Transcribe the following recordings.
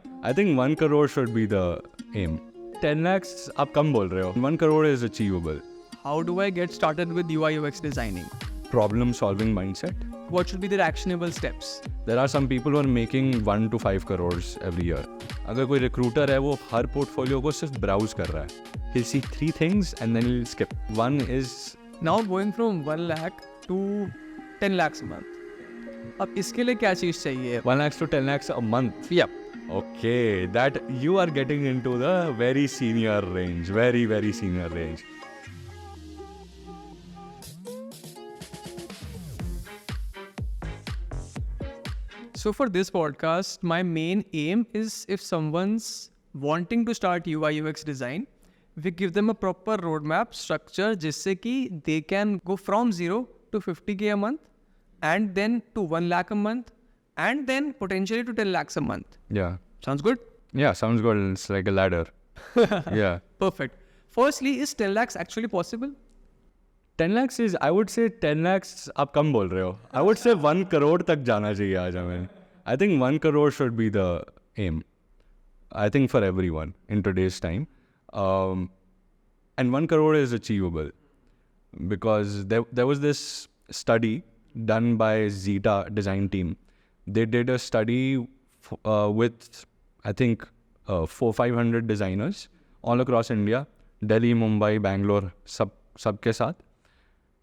I think 1 crore should be the aim. 10 lakhs आप कम बोल रहे हो. 1 crore is achievable. How do I get started with UI UX designing? Problem solving mindset. What should be the actionable steps? There are some people who are making 1 to 5 crores every year. अगर कोई recruiter है वो हर portfolio को सिर्फ browse कर रहा है. He'll see 3 things and then he'll skip. One is Now going from 1 lakh to 10 lakhs a month. अब इसके लिए क्या चीज़ चाहिए? 1 lakhs to 10 lakhs a month. Yep. Okay, that you are getting into the very senior range, very, very senior range. So for this podcast, my main aim is if someone's wanting to start UI UX design, we give them a proper roadmap structure जिससे कि they can go from 0 to 50K a month and then to 1 lakh a month and then potentially to 10 lakhs a month. Yeah. Sounds good? Yeah, sounds good. It's like a ladder. Yeah. Perfect. Firstly, is 10 lakhs actually possible? 10 lakhs is, I would say 10 lakhs आप कम बोल रहे हो. I would say 1 crore तक जाना चाहिए आज हमें. I think 1 crore should be the aim. I think for everyone in today's time. And 1 crore is achievable because there was this study done by Zeta design team. They did a study with, I think, 400-500 designers all across India, Delhi, Mumbai, Bangalore, सबके साथ.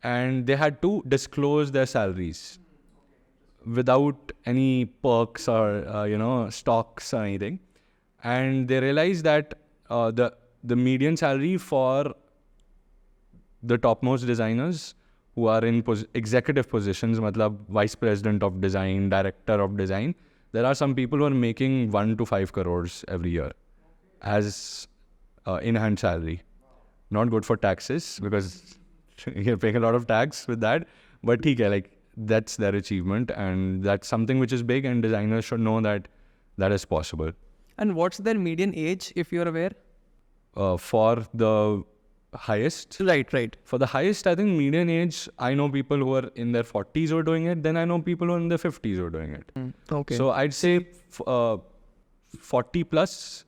And they had to disclose their salaries without any perks or stocks or anything. And they realized that the median salary for the topmost designers who are in executive positions, matlab vice president of design, director of design, there are some people who are making 1 to 5 crores every year as in-hand salary. Not good for taxes because you're paying a lot of tax with that. But like that's their achievement and that's something which is big and designers should know that that is possible. And what's their median age, if you're aware? For the highest? Right. For the highest, I think median age, I know people who are in their 40s who are doing it. Then I know people who are in their 50s who are doing it. Okay. So I'd say 40 plus,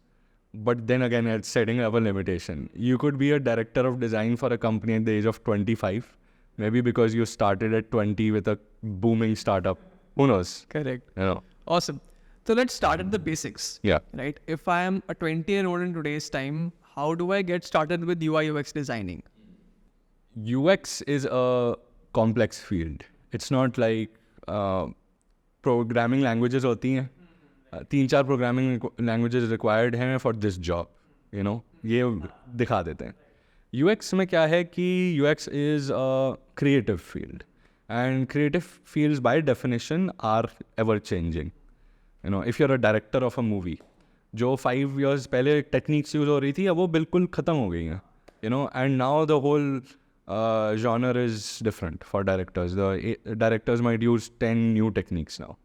but then again, it's setting up a limitation. You could be a director of design for a company at the age of 25, maybe because you started at 20 with a booming startup. Who knows? Correct. You know. Awesome. So let's start at the basics. Yeah. Right. If I am a 20-year-old in today's time, how do I get started with UI UX designing? UX is a complex field. It's not like programming languages होती हैं. 3-4 programming languages required हैं for this job. You know, ये दिखा देते हैं. UX में क्या है कि UX is a creative field. And creative fields by definition are ever changing. You know, if you're a director of a movie, जो 5 years पहले techniques use हो रही थी, अब वो बिल्कुल ख़त्म हो गई हैं. You know, and now the whole genre is different for directors. The directors might use 10 new techniques now.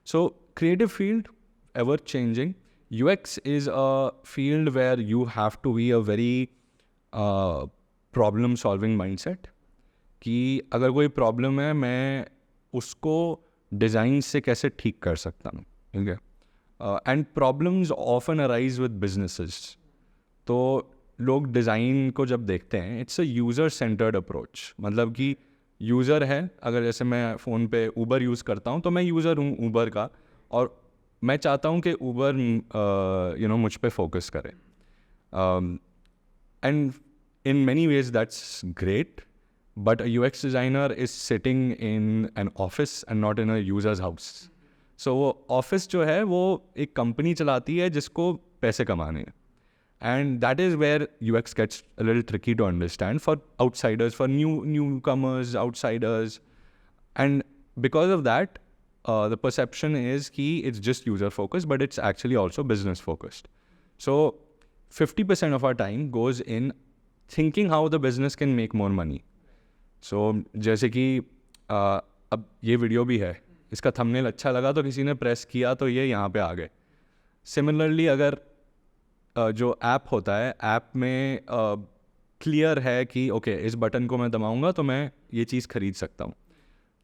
So creative field, ever changing. UX is a field where you have to be a very problem solving mindset. कि अगर कोई problem है मैं उसको design से कैसे ठीक कर सकता हूँ. ठीक है. And problems often arise with businesses. तो लोग डिज़ाइन को जब देखते हैं it's a user centred approach. मतलब कि यूज़र है, अगर जैसे मैं फ़ोन पे ऊबर यूज़ करता हूँ तो मैं यूज़र हूँ ऊबर का और मैं चाहता हूँ कि ऊबर मुझ पे फोकस करे. And in many ways that's great. But a UX designer is sitting in an office and not in a user's house. So office जो है वो एक company चलाती है जिसको पैसे कमाने हैं. And that is where UX gets a little tricky to understand for outsiders, for newcomers, outsiders. And because of that, the perception is कि it's just user focused, but it's actually also business focused. So 50% of our time goes in thinking how the business can make more money. So, जैसे कि अब ये video भी है, इसका thumbnail अच्छा लगा तो किसी ने प्रेस किया तो ये यहाँ पे आ गए. सिमिलरली अगर जो ऐप होता है, ऐप में क्लियर है कि ओके इस बटन को मैं दबाऊंगा तो मैं ये चीज़ खरीद सकता हूँ,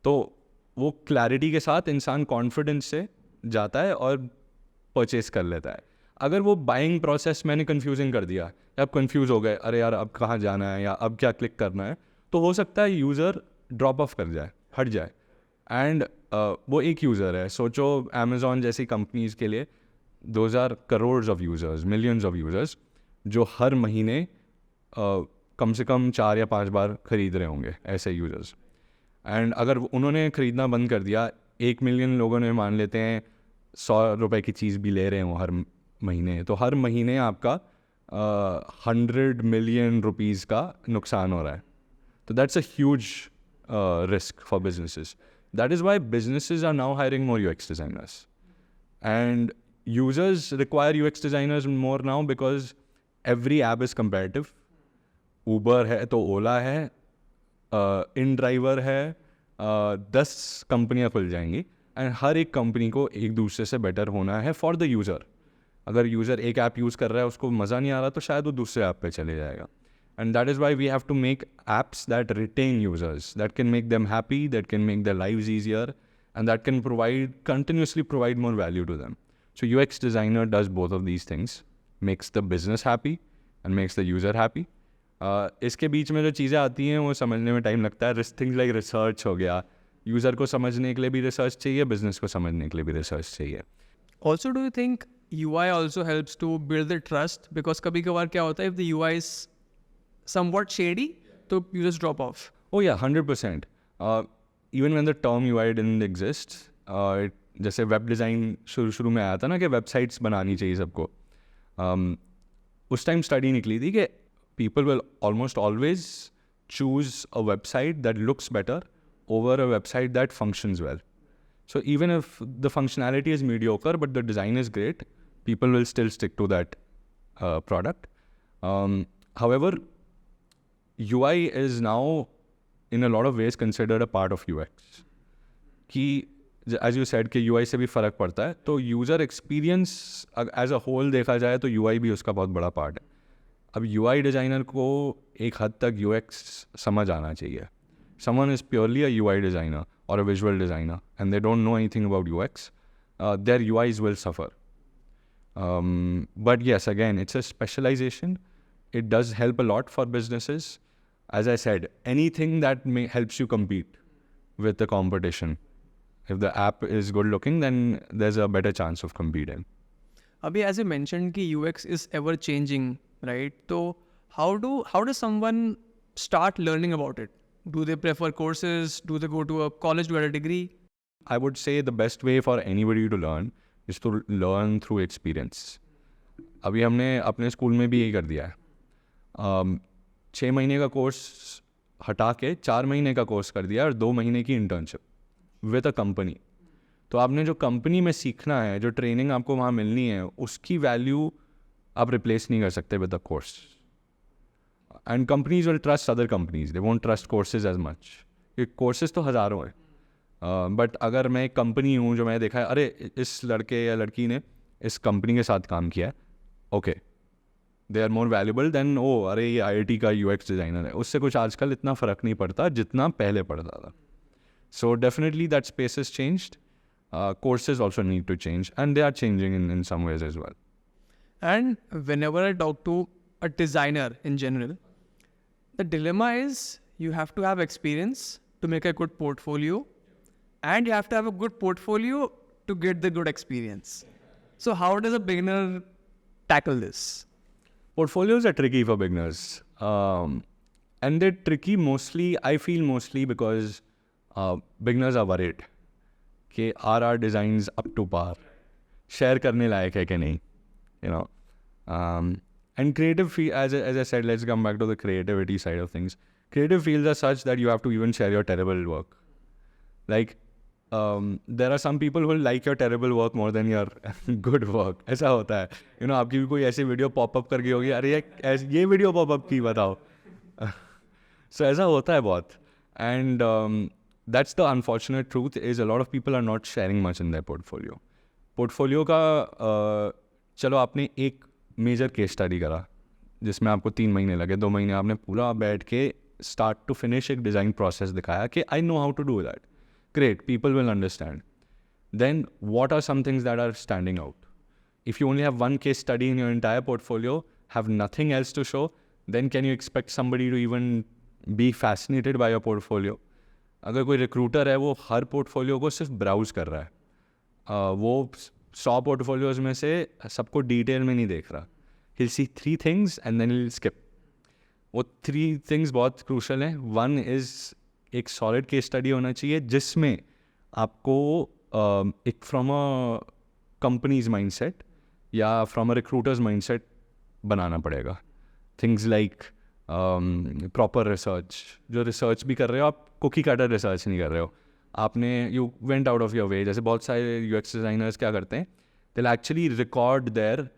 तो वो क्लैरिटी के साथ इंसान कॉन्फिडेंस से जाता है और परचेस कर लेता है. अगर वो बाइंग प्रोसेस मैंने कन्फ्यूजिंग कर दिया, आप कन्फ्यूज़ हो गए, अरे यार अब कहाँ जाना है या अब क्या क्लिक करना है, तो हो सकता है यूज़र ड्रॉप ऑफ कर जाए, हट जाए. एंड वो एक यूज़र है. सोचो अमेज़ॉन जैसी कंपनीज़ के लिए 2000 crore of users, millions of users जो हर महीने कम से कम 4 या 5 बार ख़रीद रहे होंगे, ऐसे यूज़र्स. एंड अगर उन्होंने ख़रीदना बंद कर दिया, 1 मिलियन लोगों ने मान लेते हैं 100 रुपए की चीज़ भी ले रहे हो हर महीने, तो हर महीने आपका 100 मिलियन रुपीज़ का नुकसान हो रहा है. तो that's a huge risk for businesses. That is why businesses are now hiring more UX designers. And users require UX designers more now because every app is competitive. Uber है तो Ola है, InDriver है, 10 कंपनियाँ खुल जाएंगी and हर एक company को एक दूसरे से बेटर होना है फॉर द यूज़र. अगर यूज़र एक ऐप यूज़ कर रहा है, उसको मज़ा नहीं आ रहा, तो शायद वो दूसरे ऐप पे चले जाएगा. And that is why we have to make apps that retain users, that can make them happy, that can make their lives easier, and that can continuously provide more value to them. So UX designer does both of these things, makes the business happy and makes the user happy. इसके बीच में जो चीज़ें आती हैं वो समझने में time लगता है. थिंग्स लाइक रिसर्च हो गया, यूज़र को समझने के लिए भी रिसर्च चाहिए, बिजनेस को समझने के लिए भी रिसर्च चाहिए. Also, do you think UI also helps to build the trust? Because कभी कभार क्या होता है, if the UI is somewhat shady, so users drop off. Oh yeah, 100%. Even when the term UI didn't exist, जैसे web design शुरू में आया था ना कि वेबसाइट्स बनानी चाहिए सबको, उस टाइम स्टडी निकली थी कि people will almost always choose a website that looks better over a website that functions well. So even if the functionality is mediocre but the design is great, people will still stick to that product. However, UI is now in a lot of ways considered a part of UX. कि as you said कि UI से भी फ़र्क पड़ता है, तो user experience as a whole देखा जाए तो UI भी उसका बहुत बड़ा पार्ट है. अब UI डिज़ाइनर को एक हद तक UX समझ आना चाहिए. Someone is purely a UI designer or a visual designer and they don't know anything about UX, their UIs will suffer. But yes, again, it's a specialization. It does help a lot for businesses. As I said, anything that helps you compete with the competition. If the app is good looking, then there's a better chance of competing. Abhi, as you mentioned कि UX is ever changing, right? So how does someone start learning about it? Do they prefer courses? Do they go to a college to get a degree? I would say the best way for anybody to learn is to learn through experience. अभी हमने अपने school में भी यही कर दिया है. 6 महीने का कोर्स हटा के 4 महीने का कोर्स कर दिया और 2 महीने की इंटर्नशिप विद अ कंपनी. तो आपने जो कंपनी में सीखना है, जो ट्रेनिंग आपको वहाँ मिलनी है, उसकी वैल्यू आप रिप्लेस नहीं कर सकते with a course. And companies will trust other companies, they won't trust courses as much. ये कोर्सेज तो हज़ारों हैं, बट अगर मैं एक कंपनी हूँ जो मैंने देखा है, अरे इस लड़के या लड़की ने इस कंपनी के साथ काम किया है, okay, they are more valuable than अरे ये IIT का UX डिज़ाइनर है. उससे कुछ आजकल इतना फ़र्क नहीं पड़ता जितना पहले पड़ता था. So definitely that space is changed. Courses also need to change, and they are changing in some ways as well. And whenever I talk to a designer in general, the dilemma is you have to have experience to make a good portfolio, and you have to have a good portfolio to get the good experience. So how does a beginner tackle this? Portfolios are tricky for beginners, and they're tricky mostly, I feel mostly because beginners are worried कि our designs up to par, share करने लायक है कि नहीं, you know. And creative as I said, let's come back to the creativity side of things. Creative fields are such that you have to even share your terrible work. Like there are some people who like your terrible work more than your good work. ऐसा होता है, you know. आपकी भी कोई ऐसी video popup करके होगी, अरे ये वीडियो पॉपअप की बताओ. सो ऐसा होता है बहुत. And that's the unfortunate truth is a lot of people are not sharing much in their portfolio. Portfolio का चलो आपने एक मेजर केस स्टडी करा जिसमें आपको 3 महीने लगे, 2 महीने आपने पूरा बैठ के स्टार्ट टू फिनिश एक डिज़ाइन प्रोसेस दिखाया कि I know how to do that. Great, people will understand. Then what are some things that are standing out. if you only have one case study in your entire portfolio, have nothing else to show, then can you expect somebody to even be fascinated by your portfolio? अगर कोई recruiter है वो हर portfolio को सिर्फ browse कर रहा है, वो 100 पोर्टफोलियोज में से सबको डिटेल में नहीं देख रहा. He'll see 3 things and then he'll skip. वो 3 things बहुत क्रूशल हैं. One is एक सॉलिड केस स्टडी होना चाहिए जिसमें आपको एक फ्रॉम अ कंपनीज माइंडसेट या फ्रॉम अ रिक्रूटर्स माइंडसेट बनाना पड़ेगा. Things like proper research. जो रिसर्च भी कर रहे हो आप कुकी कटर रिसर्च नहीं कर रहे हो. आपने you went out of your way. जैसे बहुत सारे यूएक्स डिज़ाइनर्स क्या करते हैं, they will actually record their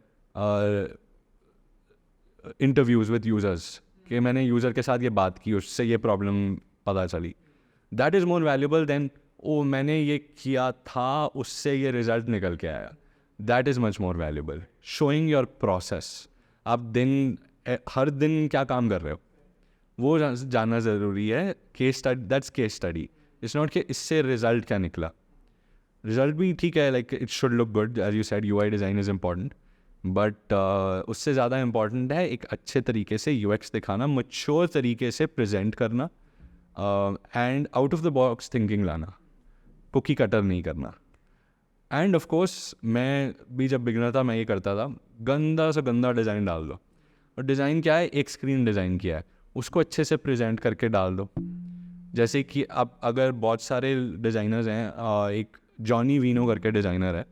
interviews with users कि मैंने यूज़र के साथ ये बात की, उससे ये प्रॉब्लम पता चली. That is more valuable than oh मैंने ये किया था उससे ये रिजल्ट निकल के आया. That is much more valuable. Showing your process. आप हर दिन क्या काम कर रहे हो वो जानना ज़रूरी है. Case study, that's case study. It's not कि इससे रिजल्ट क्या निकला. रिजल्ट भी ठीक है, like it should look good, as you said UI design is important, but उससे ज़्यादा इम्पॉर्टेंट है एक अच्छे तरीके से यूएक्स दिखाना, मैच्योर तरीके से प्रेजेंट करना, and out of the box thinking लाना, कुकी कटर नहीं करना. एंड ऑफ कोर्स मैं भी जब बिगनर था मैं ये करता था, गंदा से गंदा डिज़ाइन डाल दो. और डिज़ाइन क्या है, एक स्क्रीन डिज़ाइन किया है, उसको अच्छे से प्रेजेंट करके डाल दो. जैसे कि अब अगर बहुत सारे डिज़ाइनर्स हैं, एक जॉनी वीनो करके डिज़ाइनर है,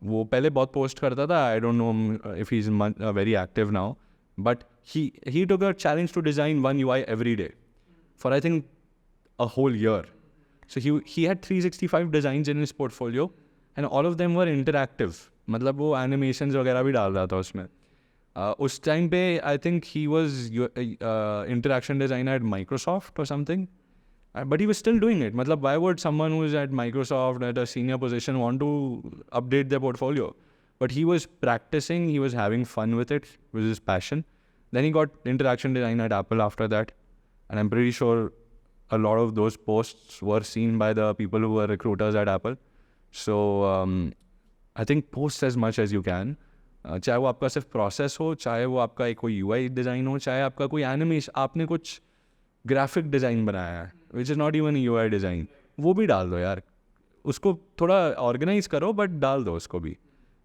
वो पहले बहुत पोस्ट करता था. I don't know if he is very active now, but he took a challenge to design one UI every day for I think a whole year. So he had 365 designs in his portfolio and all of them were interactive. मतलब वो animations वगैरह भी डाल रहा था उसमें. उस time पे I think he was interaction designer at Microsoft or something, but he was still doing it. मतलब why would someone who is at Microsoft at a senior position want to update their portfolio? But he was practicing, he was having fun with it, it was his passion. Then he got interaction design at Apple after that, and I'm pretty sure a lot of those posts were seen by the people who were recruiters at Apple. So I think post as much as you can. चाहे वो आपका सिर्फ process हो, चाहे वो आपका एक कोई यूआई डिज़ाइन हो, चाहे आपका कोई एनिमेशन, आपने कुछ ग्राफिक डिज़ाइन बनाया है which is not even UI design, वो भी डाल दो यार. उसको थोड़ा ऑर्गेनाइज करो बट डाल दो उसको भी,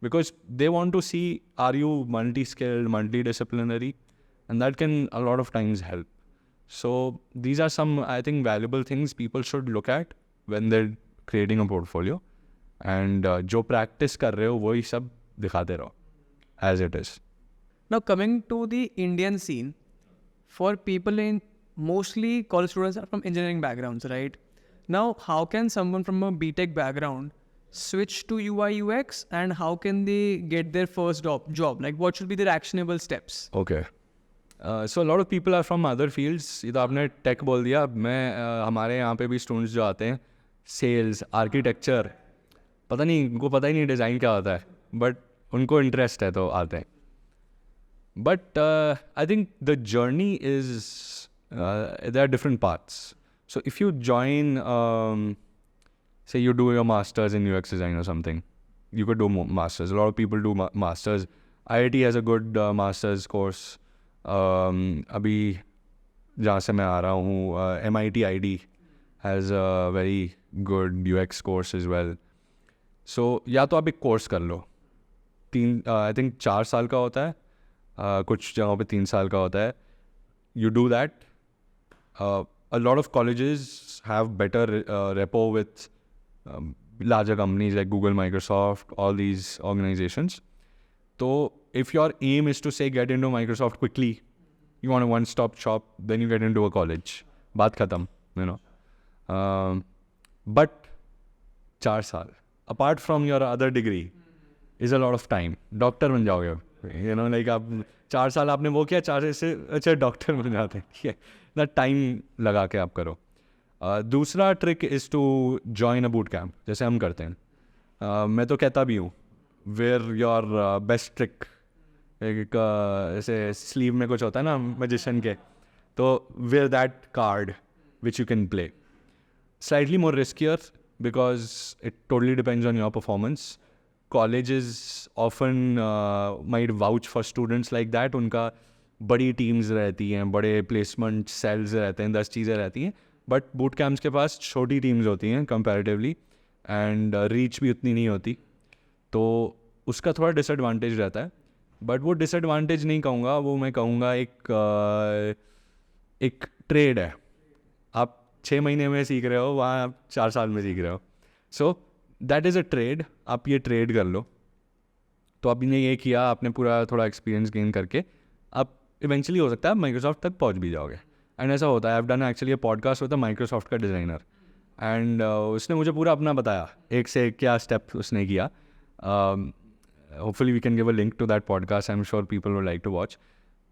because they want to see are you multi skilled, multi disciplinary, and that can a lot of times help. So these are some, I think, valuable things people should look at when they're creating a portfolio. And जो practice कर रहे हो वही सब दिखाते रहो as it is. Now coming to the Indian scene, for people in mostly college students are from engineering backgrounds, right? Now how can someone from a BTech background switch to UI UX, and how can they get their first job? Like what should be their actionable steps? Okay. So a lot of people are from other fields. ये तो आपने take बोल दिया. मैं हमारे यहाँ पे भी स्टूडेंट्स जो आते हैं, सेल्स, आर्किटेक्चर, पता नहीं, उनको पता ही नहीं डिज़ाइन क्या होता है, बट उनको इंटरेस्ट है तो आते हैं. But I think the journey is there are different parts. So if you join, say you do your masters in UX design or something, you could do masters. A lot of people do masters. IIT has a good masters course. अभी जहाँ से मैं आ रहा हूँ, MIT ID has a very good UX course as well. So या तो आप एक कोर्स कर लो, I think 4 साल का होता है, कुछ जगहों पे 3 साल का होता है. You do that. A lot of colleges have better rapport with larger companies like Google, Microsoft, all these organizations. So if your aim is to say get into Microsoft quickly, you want a one-stop shop, then you get into a college. Baat khatam, you know. But 4 साल, apart from your other degree, is a lot of time. Doctor बन जाओगे, you know, like आप 4 साल आपने वो किया, 4 से अच्छा डॉक्टर बन जाते हैं, ठीक है. ना टाइम लगा के आप करो. दूसरा trick is to join a boot camp, जैसे हम करते हैं. मैं तो कहता भी हूँ, वेयर योर बेस्ट ट्रिक. एक ऐसे स्लीव में कुछ होता है ना मैजिशियन के, तो where that card which you can play. Slightly more riskier because it totally depends on your performance. colleges often might vouch for students like that. उनका बड़ी टीम्स रहती हैं, बड़े प्लेसमेंट सेल्स रहते हैं, 10 चीज़ें रहती हैं, बट बूट कैम्प्स के पास छोटी टीम्स होती हैं कंपैरेटिवली, एंड रीच भी उतनी नहीं होती, तो उसका थोड़ा डिसएडवांटेज रहता है. बट वो डिसएडवांटेज नहीं कहूँगा, वो मैं कहूँगा एक ट्रेड है. आप 6 महीने में सीख रहे हो, वहाँ आप 4 साल में सीख रहे हो. सो दैट इज़ अ ट्रेड. आप ये ट्रेड कर लो. तो आपने ये किया, आपने पूरा थोड़ा एक्सपीरियंस गेन करके आप इवेंचुअली हो सकता है माइक्रोसॉफ्ट तक पहुँच भी जाओगे. एंड ऐसा होता है. I have done actually a podcast with Microsoft का डिज़ाइनर, एंड उसने मुझे पूरा अपना बताया, एक से एक क्या स्टेप उसने किया. Hopefully we can give a link to that podcast. I am sure people would like to watch.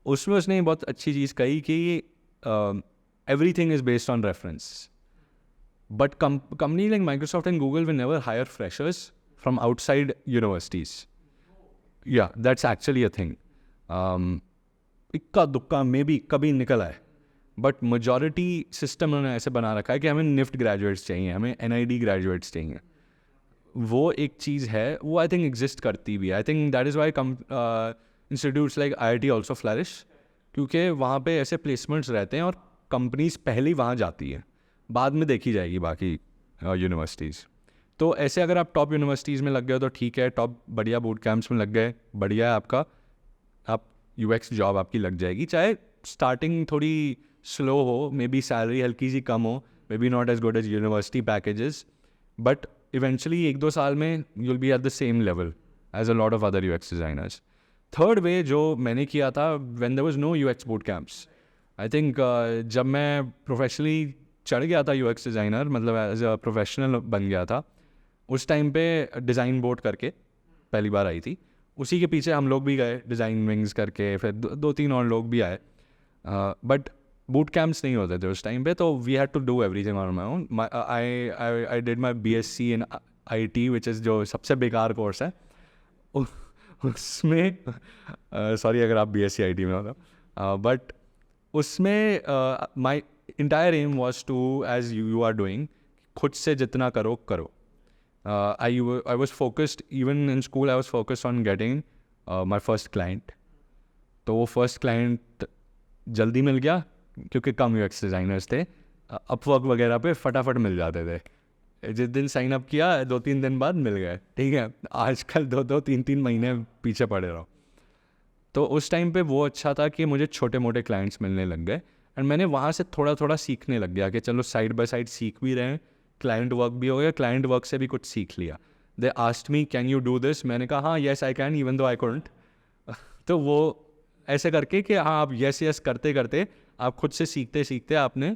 उसमें उसने बहुत अच्छी चीज़ कही कि everything is based on reference. But company like Microsoft and Google will never hire freshers from outside universities. Yeah, that's actually a thing. इक्का दुक्का में भी कभी निकला है, बट majority system उन्होंने ऐसे बना रखा है कि हमें NIFT graduates चाहिए, हमें NID graduates चाहिए. वो एक चीज़ है, वो आई थिंक एग्जिस्ट करती भी है. आई think that is why institutes like IIT also flourish, क्योंकि वहाँ पे ऐसे प्लेसमेंट्स रहते हैं और कंपनीज पहले ही वहाँ जाती है, बाद में देखी जाएगी बाकी यूनिवर्सिटीज़. तो ऐसे अगर आप टॉप यूनिवर्सिटीज़ में लग गए तो ठीक है, टॉप बढ़िया बूट कैंप्स में लग गए, बढ़िया है आपका, आप UX जॉब आपकी लग जाएगी. चाहे स्टार्टिंग थोड़ी स्लो हो, मे बी सैलरी हल्की सी कम हो, maybe not as good as university packages, but eventually 1-2 साल में you'll be at the same level as a lot of other UX designers. Third way जो मैंने किया था, when there was no UX boot camps, I think जब मैं professionally चढ़ गया था UX डिज़ाइनर, मतलब एज अ प्रोफेशनल बन गया था, उस टाइम पे डिज़ाइन बोर्ड करके पहली बार आई थी. उसी के पीछे हम लोग भी गए डिज़ाइन विंग्स करके, फिर 2-3 और लोग भी आए, बट बूट कैंप्स नहीं होते थे उस टाइम पे, तो we had to do everything on my own. I did my BSc in IT, which is जो सबसे बेकार कोर्स है. उसमें सॉरी अगर आप BSc IT में हो तो, बट उसमें my entire aim was to, as you are doing, खुद से जितना करो. I was focused, even in school I was focused on getting my first client. तो वो फर्स्ट क्लाइंट जल्दी मिल गया क्योंकि कम UX डिज़ाइनर्स थे. अपवर्क वगैरह पे फटाफट मिल जाते थे. जिस दिन साइन अप किया 2-3 दिन बाद मिल गए. ठीक है, आजकल 2-3 महीने पीछे पड़े रहो. तो उस टाइम पे वो अच्छा था कि मुझे छोटे मोटे क्लाइंट्स मिलने लग गए, एंड मैंने वहाँ से थोड़ा थोड़ा सीखने लग गया कि चलो साइड बाय साइड सीख भी रहे हैं, क्लाइंट वर्क भी हो गया, क्लाइंट वर्क से भी कुछ सीख लिया. They asked me can you do this, मैंने कहा हाँ yes I can even though I couldn't. तो वो ऐसे करके कि हाँ आप येस करते करते आप खुद से सीखते सीखते आपने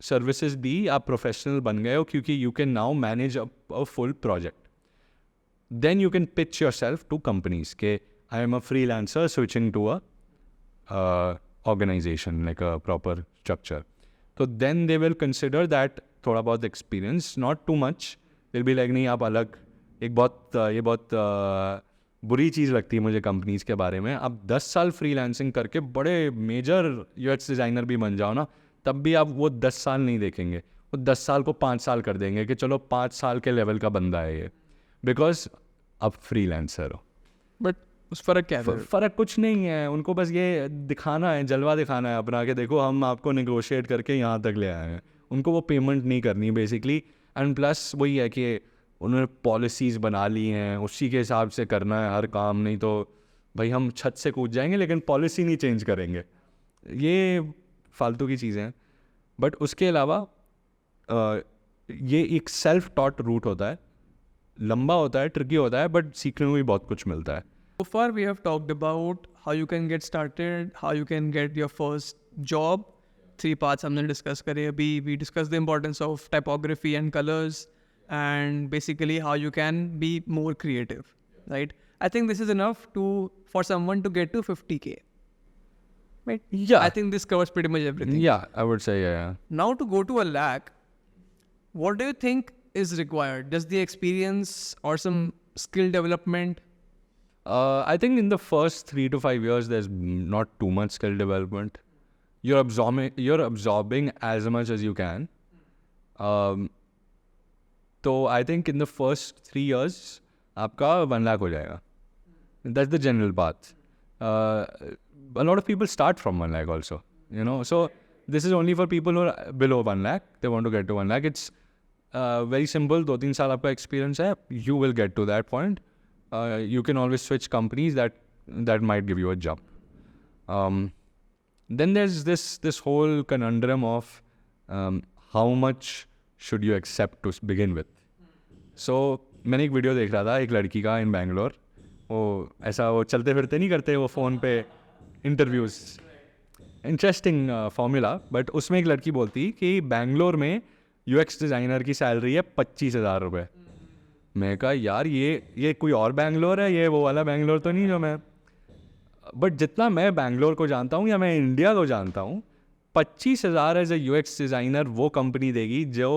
सर्विसेज दी, आप प्रोफेशनल बन गए हो, क्योंकि you can now manage a full project. Then you can pitch yourself to companies के I am a freelancer switching to a organization, like a proper structure. So then they will consider that थोड़ा बहुत experience, not too much. They'll be like नहीं आप अलग. ये बहुत बुरी चीज़ लगती है मुझे कंपनीज के बारे में. आप 10 साल फ्रीलांसिंग करके बड़े मेजर UX डिज़ाइनर भी बन जाओ ना, तब भी आप वो 10 साल नहीं देखेंगे, वो 10 साल को 5 साल कर देंगे कि चलो 5 साल के लेवल का बंदा है ये, बिकॉज आप फ्रीलांसर हो. बट उस फ़र्क क्या है? फ़र्क कुछ नहीं है, उनको बस ये दिखाना है, जलवा दिखाना है अपना कि देखो हम आपको नेगोशिएट करके यहाँ तक ले आए हैं. उनको वो पेमेंट नहीं करनी बेसिकली. एंड प्लस वही है कि उन्होंने पॉलिसीज़ बना ली हैं, उसी के हिसाब से करना है हर काम. नहीं तो भाई हम छत से कूद जाएंगे लेकिन पॉलिसी नहीं चेंज करेंगे. ये फालतू की चीज़ें हैं. बट उसके अलावा ये एक सेल्फ टॉट रूट होता है, लंबा होता है, ट्रिकी होता है, बट सीखने में भी बहुत कुछ मिलता है. So far we have talked about how you can get started, how you can get your first job. 3 parts हमने discuss करे अभी. We discussed the importance of typography and colors, and basically how you can be more creative, right? I think this is enough for someone to get to 50K, right? Yeah. I think this covers pretty much everything. Yeah, I would say yeah. Now to go to a lakh, what do you think is required? Just the experience or some skill development? I think in the first 3 to 5 years, there's not too much skill development. You're absorbing as much as you can. So I think in the first 3 years, आपका 1 लाख हो जाएगा. That's the general path. A lot of people start from 1 lakh also, you know. So this is only for people who are below 1 lakh. They want to get to 1 lakh. It's very simple. 2-3 साल आपका experience है, you will get to that point. You can always switch companies that might give you a jump. Then there's this whole conundrum of how much should you accept to begin with. So मैंने एक video देख रहा था एक लड़की का इन बैंगलोर. वो चलते फिरते नहीं करते वो फ़ोन पे इंटरव्यूज़. Interesting formula. बट उसमें एक लड़की बोलती कि बैंगलोर में यूएक्स डिज़ाइनर की सैलरी है 25,000 रुपये. मैं कहा यार ये कोई और बैंगलोर है, ये वो वाला बैंगलोर तो नहीं जो मैं. बट जितना मैं बैंगलोर को जानता हूँ या मैं इंडिया को जानता हूँ, 25,000 एज ए यूएक्स डिज़ाइनर वो कंपनी देगी जो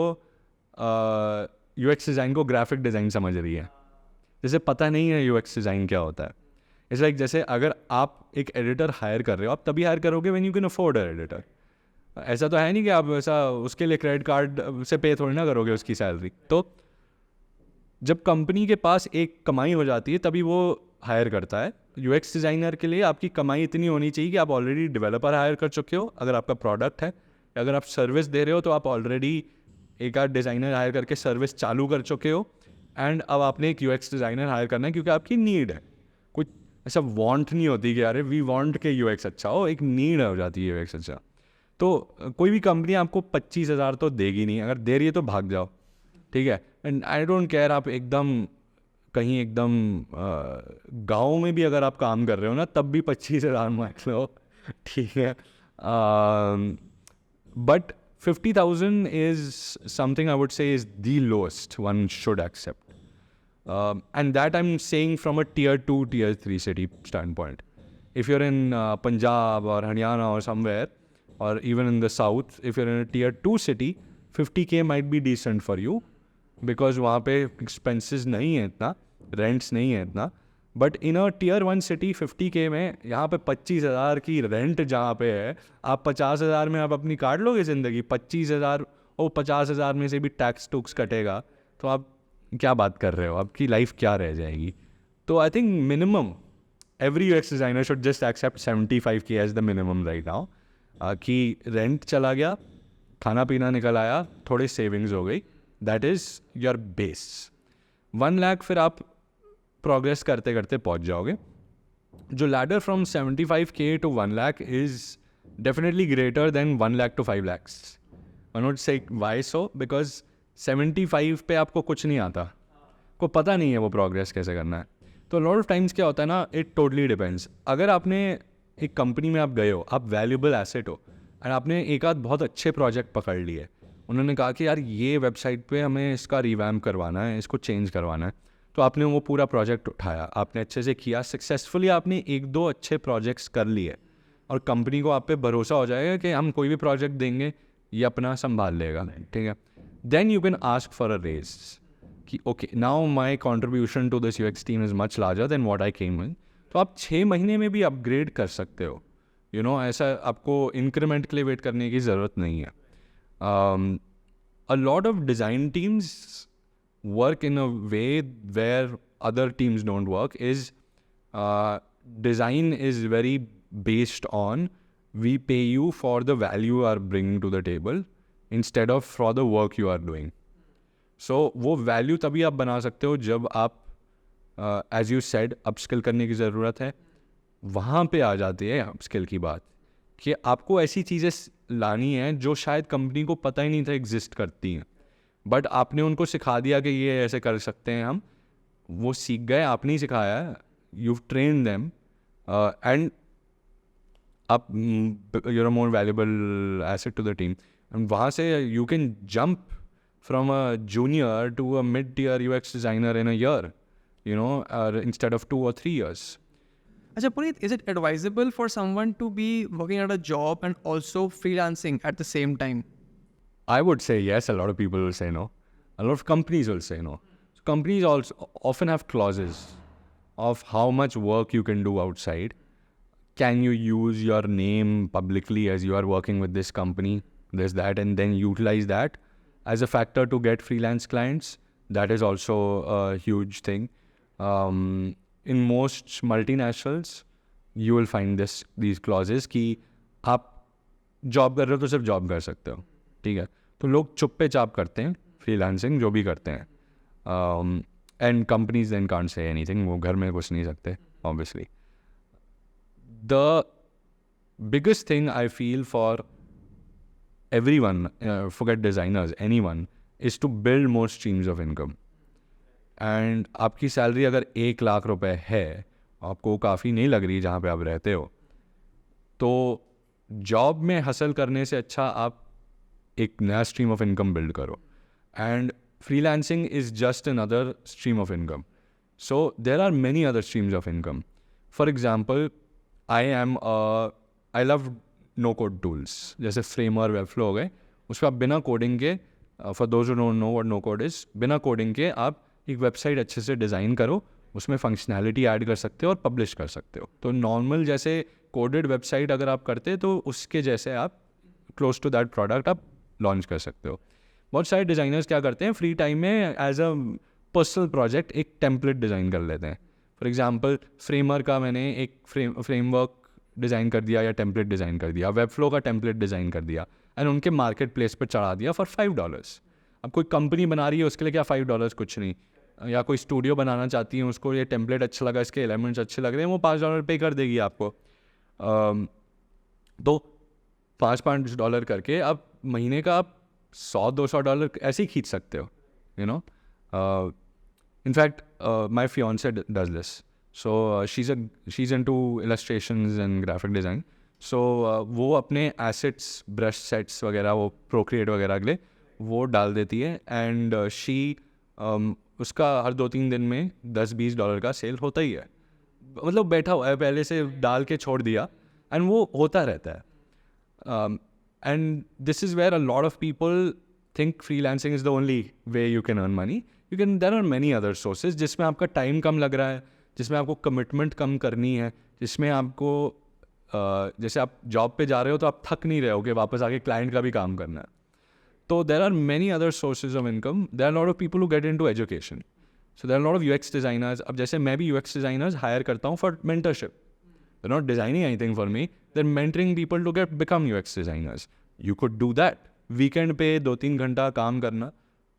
यूएक्स डिज़ाइन को ग्राफिक डिज़ाइन समझ रही है. जैसे पता नहीं है यूएक्स डिज़ाइन क्या होता है. इट्स लाइक जैसे अगर आप एक एडिटर हायर कर रहे हो, आप तभी हायर करोगे when you can afford a editor. ऐसा तो है नहीं कि आप ऐसा उसके लिए क्रेडिट कार्ड से पे थोड़ी ना करोगे उसकी सैलरी. तो जब कंपनी के पास एक कमाई हो जाती है तभी वो हायर करता है. यूएक्स डिज़ाइनर के लिए आपकी कमाई इतनी होनी चाहिए कि आप ऑलरेडी डेवलपर हायर कर चुके हो अगर आपका प्रोडक्ट है. अगर आप सर्विस दे रहे हो तो आप ऑलरेडी एक आध डिज़ाइनर हायर करके सर्विस चालू कर चुके हो. एंड अब आपने एक यूएक्स डिज़ाइनर हायर करना है क्योंकि आपकी नीड है. कुछ ऐसा वांट नहीं होती कि अरे वी वांट के यूएक्स अच्छा हो, एक नीड हो जाती है यूएक्स अच्छा. तो कोई भी कंपनी आपको 25,000 तो देगी नहीं. अगर दे रही है तो भाग जाओ, ठीक है. एंड आई डोंट केयर आप कहीं एकदम गाँव में भी अगर आप काम कर रहे हो ना तब भी 25,000 मांग लो, ठीक है. But 50,000 is something I would say is the lowest one should accept. And that I'm saying from a tier 2, tier 3 city standpoint. If you're in Punjab or Haryana or somewhere, or even in the south, if you're in a tier 2 city, 50K might be decent for you because वहाँ पे expenses नहीं है इतना, rents नहीं है इतना. But in a tier 1 city 50K में यहाँ पे 25,000 की रेंट जहाँ पे है, आप 50,000 में आप अपनी काट लोगे ज़िंदगी. 25,000 और 50,000 में से भी टैक्स टूक्स कटेगा तो आप क्या बात कर रहे हो, आपकी लाइफ क्या रह जाएगी. तो I think minimum every UX designer should just accept 75K as the minimum right now. कि रेंट चला गया, खाना पीना निकल आया, थोड़ी सेविंग्स हो गई, that is your base. 1 lakh फिर आप प्रोग्रेस करते करते पहुंच जाओगे. जो ladder from 75K to 1 lakh is definitely greater than 1 lakh to 5 lakhs. I not say why so, because 75 पे आपको कुछ नहीं आता, को पता नहीं है वो प्रोग्रेस कैसे करना है. तो लॉट ऑफ टाइम्स क्या होता है ना, इट टोटली डिपेंड्स. अगर आपने एक कंपनी में आप गए हो, आप वैल्यूबल एसेट हो, एंड आपने एक आध बहुत अच्छे प्रोजेक्ट पकड़ लिए, उन्होंने कहा कि यार ये वेबसाइट पे हमें इसका रिवैम्प करवाना है, इसको चेंज करवाना है, तो आपने वो पूरा प्रोजेक्ट उठाया, आपने अच्छे से किया, सक्सेसफुली आपने 1-2 अच्छे प्रोजेक्ट्स कर लिए और कंपनी को आप पे भरोसा हो जाएगा कि हम कोई भी प्रोजेक्ट देंगे ये अपना संभाल लेगा, ठीक है. Then you can ask for a raise कि okay now my contribution to this UX team is much larger than what I came in. तो आप 6 महीने में भी अपग्रेड कर सकते हो, यू नो. ऐसा आपको इंक्रीमेंट के लिए वेट करने की ज़रूरत नहीं है. अ lot of design teams work in a way where other teams don't work. Is design is very based on we pay you for the value you are bringing to the table instead of for the work you are doing. So वो value तभी आप बना सकते हो जब आप as you said upskill करने की ज़रूरत है. वहाँ पे आ जाती है upskill की बात कि आपको ऐसी चीज़ें लानी है जो शायद कंपनी को पता ही नहीं था एग्जिस्ट करती हैं, बट आपने उनको सिखा दिया कि ये ऐसे कर सकते हैं हम. वो सीख गए, आपने ही सिखाया है, यू ट्रेन देम एंड आप you're a more valuable asset to the team. And वहाँ से you can jump from a junior to a mid tier UX designer in a year, you know, instead of 2 or 3 years. Acha Puneet, is it advisable for someone to be working at a job and also freelancing at the same time? I would say yes. A lot of people will say no. A lot of companies will say no. So companies also often have clauses of how much work you can do outside. Can you use your name publicly as you are working with this company, this, that, and then utilize that as a factor to get freelance clients? That is also a huge thing. In most multinationals you will find these clauses कि आप job कर रहे हो तो सिर्फ job कर सकते हो, ठीक है. तो लोग चुप्पे चाप करते हैं फ्रीलांसिंग जो भी करते हैं, and companies then can't say anything, वो घर में घुस नहीं सकते obviously. The biggest thing I feel for everyone, forget designers, anyone, is to build more streams of income. And आपकी सैलरी अगर 1 लाख रुपए है, आपको काफ़ी नहीं लग रही जहाँ पे आप रहते हो, तो जॉब में हसल करने से अच्छा आप एक नया स्ट्रीम ऑफ इनकम बिल्ड करो. And freelancing is just another stream of income. So there are many other streams of income. For example, I love no code tools, जैसे फ्रेमर, वेबफ्लो हो गए. उस पर आप बिना कोडिंग के, for those who don't know what no code is, बिना coding के आप एक वेबसाइट अच्छे से डिज़ाइन करो, उसमें फंक्शनैलिटी ऐड कर सकते हो और पब्लिश कर सकते हो. तो नॉर्मल जैसे कोडेड वेबसाइट अगर आप करते तो उसके जैसे आप क्लोज टू दैट प्रोडक्ट आप लॉन्च कर सकते हो. बहुत सारे डिज़ाइनर्स क्या करते हैं, फ्री टाइम में एज अ पर्सनल प्रोजेक्ट एक टेम्पलेट डिज़ाइन कर लेते हैं. फॉर एग्जांपल, फ्रेमर का मैंने एक फ्रेमवर्क डिज़ाइन कर दिया या टेम्पलेट डिज़ाइन कर दिया, वेबफ्लो का टेम्पलेट डिज़ाइन कर दिया, एंड उनके मार्केट प्लेस पर चढ़ा दिया फॉर $5. अब कोई कंपनी बना रही है उसके लिए क्या $5 कुछ नहीं, या कोई स्टूडियो बनाना चाहती है, उसको ये टेम्पलेट अच्छा लगा, इसके एलिमेंट्स अच्छे लग रहे हैं, वो $5 पे कर देगी आपको. तो $5 करके आप महीने का आप $100-200 ऐसे ही खींच सकते हो, you know. In fact my fiancee does this. So she's into illustrations and graphic design. So वो अपने assets, brush sets वगैरह, वो Procreate वगैरह के लिए वो डाल देती है, and उसका हर 2-3 दिन में $10-20 का सेल होता ही है. मतलब बैठा हुआ है, पहले से डाल के छोड़ दिया, and वो होता रहता है. And this is where a lot of people think freelancing is the only way you can earn money. There are many other sources जिसमें आपका टाइम कम लग रहा है, जिसमें आपको कमिटमेंट कम करनी है, जिसमें आपको जैसे आप जॉब पे जा रहे हो तो आप थक नहीं रहे हो कि वापस आके क्लाइंट का भी काम करना है. तो there are many other sources of income. There are lot of people who get into education. So there are lot of UX designers. अब जैसे मैं भी यूएक्स डिज़ाइनर्स हायर करता हूँ for mentorship. They are not designing anything for me, they are mentoring people to get become UX designers. You could do that. Weekend पे 2-3 घंटा काम करना,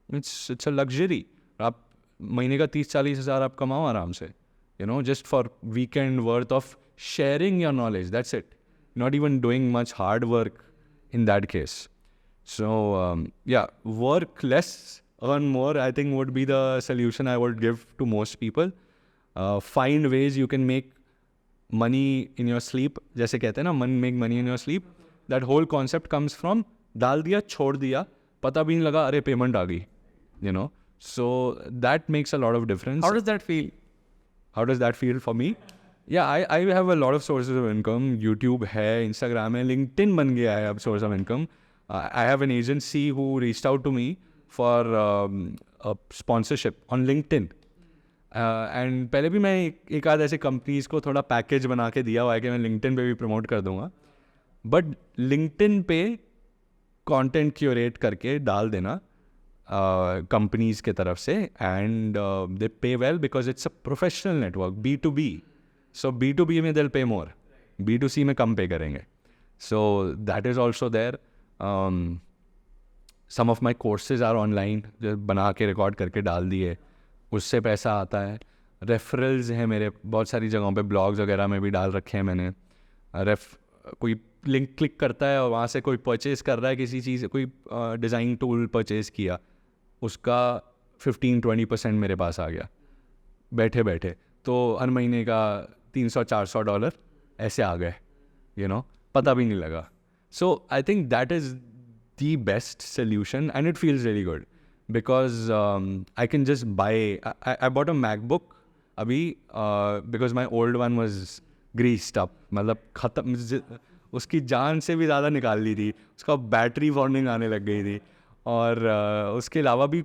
इट्स अ लग्जरी. आप महीने का 30-40 हज़ार आप कमाओ आराम से, you know, just for weekend worth of sharing your knowledge. That's it. Not even doing much hard work in that case. So yeah, work less, earn more, I think would be the solution I would give to most people. Find ways you can make money in your sleep. जैसे कहते हैं ना, make money in your sleep. That whole concept comes from डाल दिया, छोड़ दिया, पता भी नहीं लगा, अरे पेमेंट आ गई, you know. So that makes a lot of difference. How does that feel? How does that feel for me? Yeah, I have a lot of sources of income. YouTube है, Instagram है, LinkedIn बन गया है अब source of income. I have an agency who reached out to me for a sponsorship on LinkedIn. And पहले भी मैं एक आध ऐसे कंपनीज को थोड़ा पैकेज बना के दिया हुआ है कि मैं LinkedIn पे भी प्रमोट कर दूंगा. बट LinkedIn पे कंटेंट क्यूरेट करके डाल देना कंपनीज के तरफ से, एंड दे पे well because it's a professional network, B2B. So B2B में दिल पे मोर, B2C में कम पे करेंगे. So that is also there. Some of my courses are online, जो बना के रिकॉर्ड करके डाल दिए, उससे पैसा आता है. रेफरल्स हैं मेरे बहुत सारी जगहों पे, ब्लॉग्स वगैरह में भी डाल रखे हैं मैंने. कोई लिंक क्लिक करता है और वहाँ से कोई परचेज़ कर रहा है किसी चीज़, कोई डिज़ाइन टूल परचेज़ किया, उसका 15-20% मेरे पास आ गया बैठे बैठे. तो हर महीने का $300-400 ऐसे आ गए, यू नो, पता भी नहीं लगा. So I think that is the best solution and it feels really good because I can just buy. I bought a MacBook अभी because my old one was greased up, मतलब ख़त्म, उसकी जान से भी ज़्यादा निकाल ली थी, उसका बैटरी वार्निंग आने लग गई थी, और उसके अलावा भी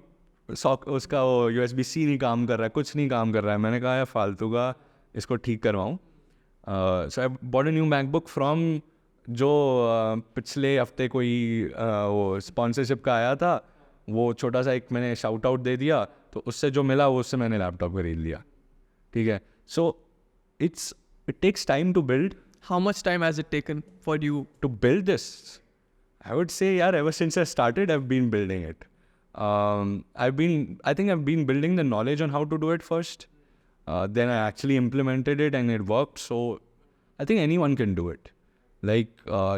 उसका वो USB-C नहीं काम कर रहा है, कुछ नहीं काम कर रहा है. मैंने कहा यार फालतू का इसको ठीक करवाऊँ. So I bought a new MacBook from, जो पिछले हफ्ते कोई वो स्पॉन्सरशिप का आया था, वो छोटा सा एक मैंने शाउट आउट दे दिया, तो उससे जो मिला वो उससे मैंने लैपटॉप खरीद लिया. ठीक है. So it takes time to build. How much time has it taken for you? To build this, I would say, yeah, ever since I started, I've been building it. I think I've been building the knowledge on how to do it first. Then I actually implemented it and it worked. So I think anyone can do it. Like,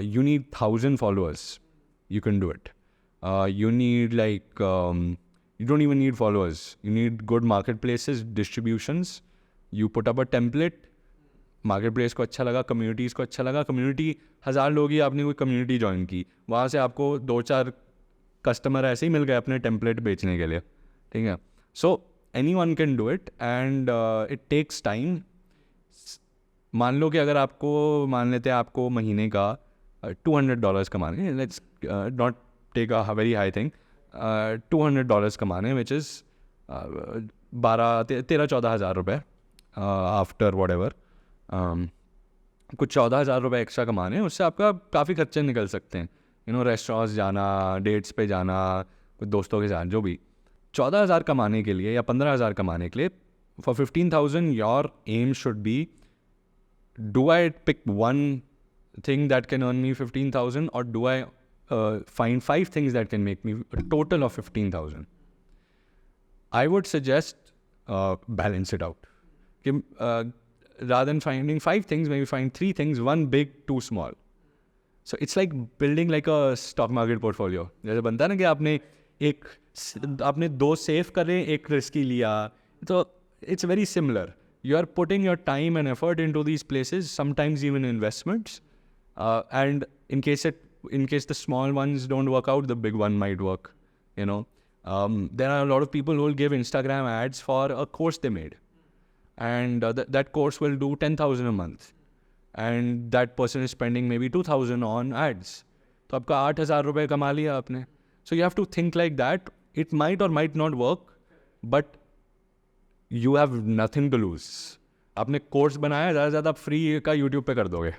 you need 1,000 followers. You can do it. You need you don't even need followers. You need good marketplaces, distributions. You put up a template. Market place को अच्छा लगा, communities को अच्छा लगा, community 1000 लोग ही आपने कोई community join की, वहाँ से आपको 2-4 कस्टमर ऐसे ही मिल गए अपने टेम्पलेट बेचने के लिए. ठीक है. So anyone can do it and it takes time. मान लो कि अगर आपको, मान लेते हैं आपको महीने का $200 कमाने, let's not take a very high thing, $200 कमाने, विच इज़ 13-14 हज़ार रुपये आफ्टर वॉट एवर. कुछ 14,000 रुपये एक्स्ट्रा कमाने, उससे आपका काफ़ी खर्चे निकल सकते हैं. रेस्टोरेंट्स जाना, डेट्स पे जाना, कुछ दोस्तों के साथ, जो भी. 14,000 कमाने के लिए या 15,000 कमाने के लिए, for 15,000 your aim should be, do I pick one thing that can earn me 15,000 और do I find 5 things that can make me a total of 15,000. I would suggest balance it out. Rather than finding 5 things, maybe find 3 things, 1 big, 2 small. So it's like building like a stock market portfolio. जैसे बनता है ना कि आपने 2 save करे, 1 risky लिया. तो it's very similar. You are putting your time and effort into these places, sometimes even investments. And in case the small ones don't work out, the big one might work. There are a lot of people who will give Instagram ads for a course they made. And that course will do 10,000 a month. And that person is spending maybe 2,000 on ads. तो आपका 8,000 रुपये कमा लिया आपने. So you have to think like that. It might or might not work, but you have nothing to lose. आपने course बनाया, ज़्यादा से ज़्यादा फ्री का यूट्यूब पे कर दोगे,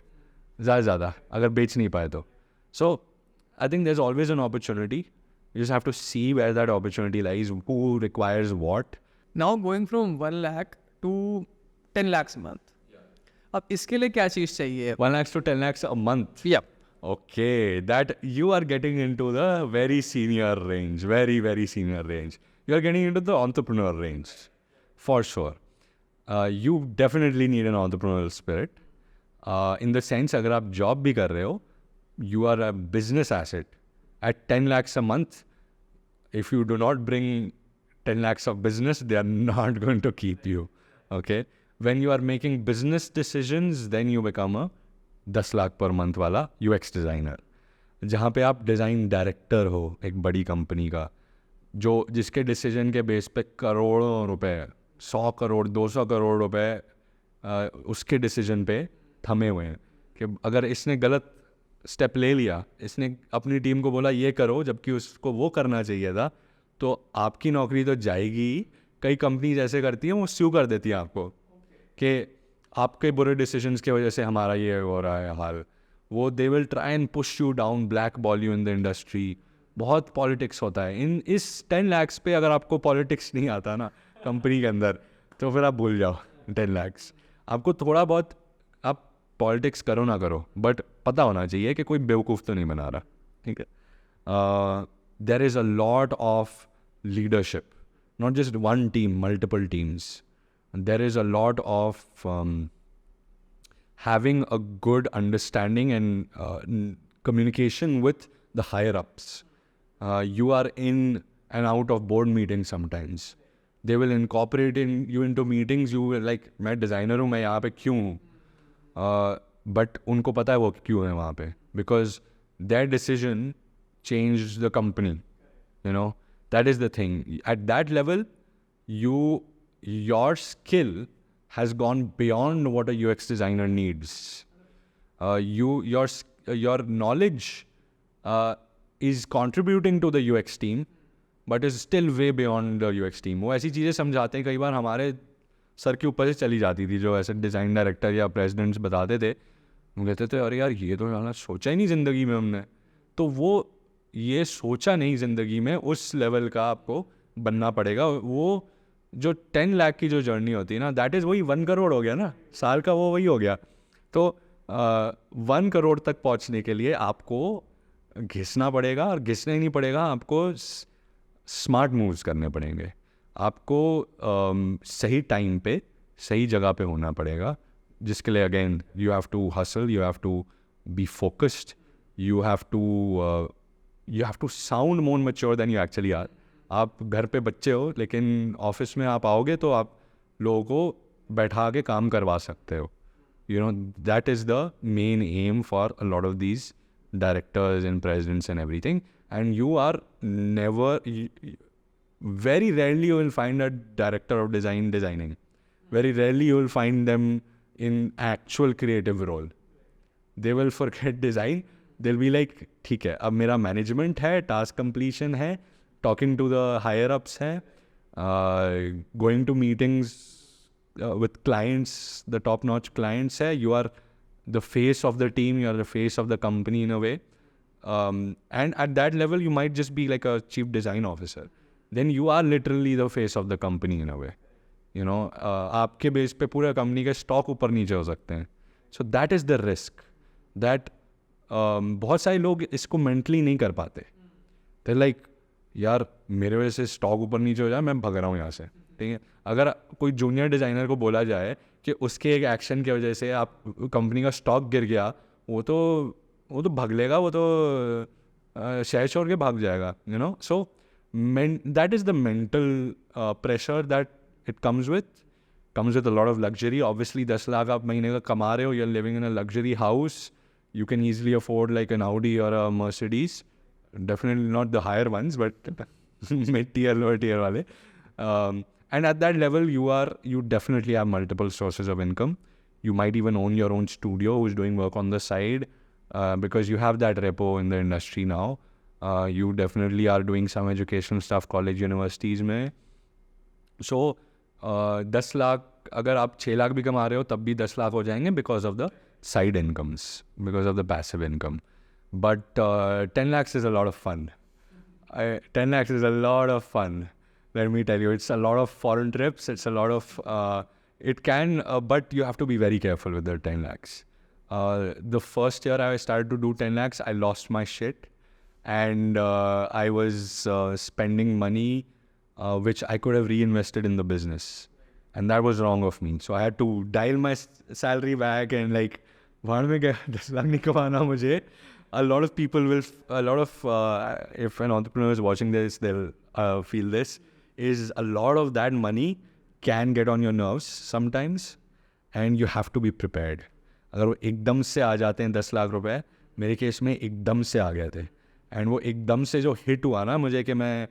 ज़्यादा से ज़्यादा, अगर बेच नहीं पाए तो. So I think there's always an opportunity. You just have to see where that opportunity lies, who requires what. Now going from 1 lakh to 10 lakhs a month. अब इसके लिए क्या चीज़ चाहिए? 1 lakhs to 10 lakhs a month. Yep. Okay, that you are getting into the very senior range, very, very senior range. You are getting into the entrepreneur range, for sure. You definitely need an entrepreneurial spirit. In the sense, अगर आप job भी कर रहे हो, you are a business asset. At 10 lakhs a month, if you do not bring 10 lakhs of business, they are not going to keep you. Okay? When you are making business decisions, then you become a 10 lakh per month वाला UX designer. जहाँ पे आप design director हो एक बड़ी company का, जिसके decision के बेस पे करोड़ों रुपए, 100 करोड़, 200 करोड़ रुपए उसके डिसीजन पे थमे हुए हैं कि अगर इसने गलत स्टेप ले लिया, इसने अपनी टीम को बोला ये करो, जबकि उसको वो करना चाहिए था, तो आपकी नौकरी तो जाएगी. कई कंपनीज ऐसे करती हैं, वो स्यू कर देती हैं आपको कि आपके बुरे डिसीजंस की वजह से हमारा ये हो रहा है हाल. वो they will try and push you down, black ball you in the industry. बहुत पॉलिटिक्स होता है इस 10 lakhs पे. अगर आपको पॉलिटिक्स नहीं आता ना कंपनी के अंदर, तो फिर आप भूल जाओ 10 lakhs. आपको थोड़ा बहुत, आप पॉलिटिक्स करो ना करो, बट पता होना चाहिए कि कोई बेवकूफ़ तो नहीं बना रहा. ठीक है. There is a lot of leadership, not just one team, multiple teams. There is a lot of having a good understanding and communication with the higher ups. You are in and out of board meetings sometimes. They will incorporate you into meetings. You will like, मैं designer हूँ, मैं यहाँ पे क्यों हूँ? But उनको पता है वो क्यों है वहाँ पे, because their decision changed the company. That is the thing. At that level, your skill has gone beyond what a UX designer needs. Your knowledge is contributing to the UX team, but is still way beyond the UX team. वो ऐसी चीज़ें समझाते हैं, कई बार हमारे sir के ऊपर से चली जाती थी, जो ऐसे डिज़ाइन डायरेक्टर या प्रेसिडेंट्स बताते थे. हम कहते थे अरे यार ये तो यार सोचा ही नहीं ज़िंदगी में हमने. तो वो ये सोचा नहीं ज़िंदगी में, उस लेवल का आपको बनना पड़ेगा. वो जो 10 लाख की जो जर्नी होती है ना, दैट इज़ वही 1 करोड़ हो गया ना, साल का वो वही हो गया. तो 1 करोड़ तक पहुंचने के लिए आपको घिसना पड़ेगा, और घिसना ही नहीं पड़ेगा, आपको स्मार्ट मूव्स करने पड़ेंगे. आपको सही टाइम पे सही जगह पे होना पड़ेगा, जिसके लिए again you have to hustle, you have to be focused, you have to sound more mature than you actually are. आप घर पे बच्चे हो, लेकिन ऑफिस में आप आओगे तो आप लोगों को बैठा के काम करवा सकते हो. You know, that is the main aim for a lot of these directors and presidents and everything. And you are never, very rarely you will find a director of design designing. Very rarely you will find them in actual creative role. They will forget design. They'll be like, ठीक है, अब मेरा management है, task completion है, talking to the higher ups है, going to meetings with clients, the top-notch clients hai, you are the face of the team, you are the face of the company in a way, and at that level you might just be like a chief design officer. Then you are literally the face of the company in a way, you know. आपके base पे पूरा company के stock ऊपर नीचे हो सकते हैं. So that is the risk that बहुत सारे लोग इसको मेंटली नहीं कर पाते. They're like, यार मेरे वजह से स्टॉक ऊपर नीचे हो जाए, मैं भग रहा हूँ यहाँ से. ठीक है, अगर कोई जूनियर डिज़ाइनर को बोला जाए कि उसके एक एक्शन की वजह से आप कंपनी का स्टॉक गिर गया, वो तो भाग लेगा, वो तो शेयर छोड़ के भाग जाएगा, you know. So that is the mental pressure that it comes with a lot of luxury. Obviously 10 lakh आप महीने का कमा रहे हो, you are living in a luxury house, you can easily afford like an Audi और अ Mercedes. Definitely not the higher ones, but mid-tier, lower-tier wale. And at that level, you definitely have multiple sources of income. You might even own your own studio who's doing work on the side, because you have that repo in the industry now. You definitely are doing some educational stuff college universities में. So 10 lakh अगर आप 6 लाख भी कमा रहे हो तब भी 10 लाख हो जाएंगे because of the side incomes, because of the passive income. But 10 lakhs is a lot of fun. 10 lakhs is a lot of fun. Let me tell you, it's a lot of foreign trips. It's a lot of, but you have to be very careful with the 10 lakhs. The first year I started to do 10 lakhs, I lost my shit. And I was spending money which I could have reinvested in the business. And that was wrong of me. So I had to dial my salary back and like, भाड़ में क्या 10 लाख नहीं कमाना मुझे. A lot of people will, if an entrepreneur is watching this, they'll feel this, is a lot of that money can get on your nerves sometimes, and you have to be prepared. अगर वो एकदम से आ जाते हैं 10 लाख रुपए, मेरे case में एकदम से आ गए थे, एंड वो एकदम से जो हिट हुआ ना मुझे कि मैं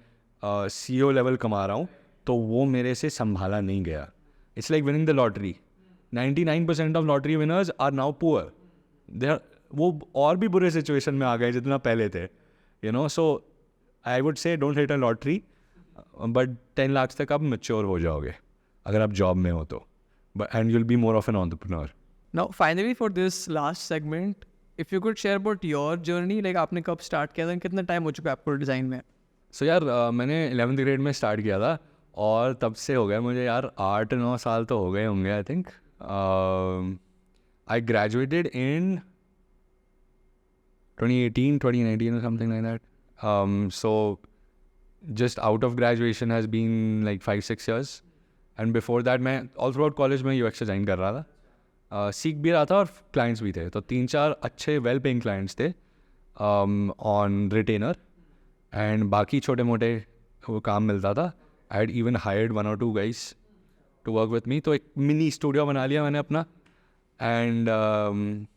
CEO लेवल कमा रहा हूँ, तो वो मेरे से संभाला नहीं गया. It's like winning the lottery. 99% of lottery winners are now poor. वो और भी बुरे सिचुएशन में आ गए जितना पहले थे, you know. So I would say don't hit a lottery, but 10 lakh तक आप मैच्योर हो जाओगे अगर आप जॉब में हो तो, and you'll be more of an entrepreneur. Now, finally, for this last segment, if you could share about your journey, like आपने कब स्टार्ट किया था, कितना टाइम हो चुका है आपको डिज़ाइन में? सो यार मैंने 11th ग्रेड में स्टार्ट किया था, और तब से हो गए मुझे यार 8-9 साल तो हो गए होंगे I think. I graduated in 2018, 2019 or something like that. So just out of graduation has been like 5-6 years. And before that मैं all throughout college में UX डिज़ाइन कर रहा था, सीख भी रहा था और clients भी थे. तो 3-4 अच्छे well paying clients थे on retainer, and बाकी छोटे मोटे वो काम मिलता था. I had even hired 1 or 2 guys to work with me. तो एक mini studio बना लिया मैंने अपना, and